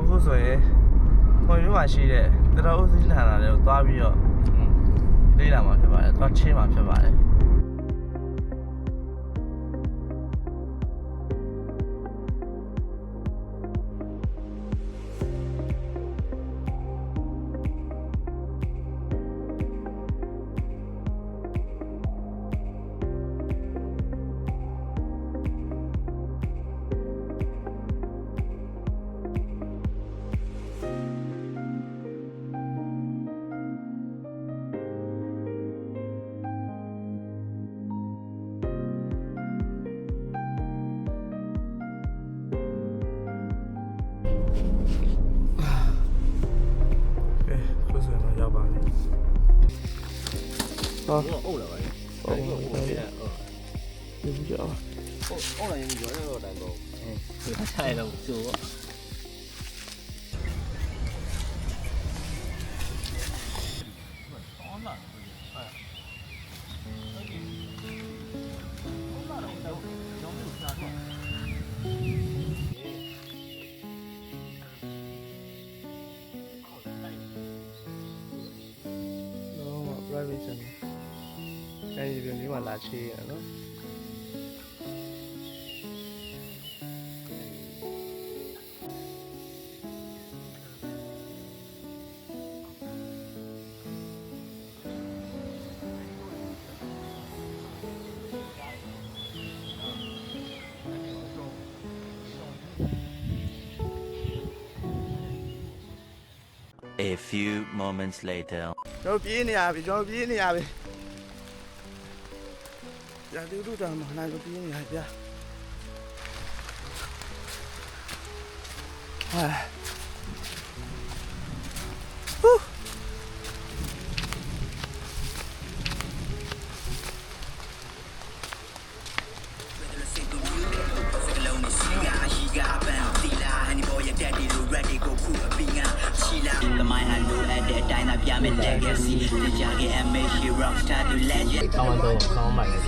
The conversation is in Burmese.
ခုဆိုရင်ခွန်မျိုးမှာရှိတဲ့တရားဥစည်းဌာနတွေကိုသွားပြီးတော့လေ့လာမှာဖြစ်ပါတယ်သွားချင်းမှာဖြစ်ပါတယ်哦了吧？哦，你不知道？哦了，你觉得有难度？嗯，太了，就我。private အဲဒီပြင်လေးမှလာချေးရနော်A few moments later. ကျွန်တော်ပြေးနေရပြီကျွန်တော်ပြေးနေရပြီရာတူတူတောင်မှနိုင်ပြေးနေရဗျာဟာဟူးThe mind I know at that time I be my legacy. The jacket and make you rock star to legend. ကောင်းတော့ကောင်းပါလေ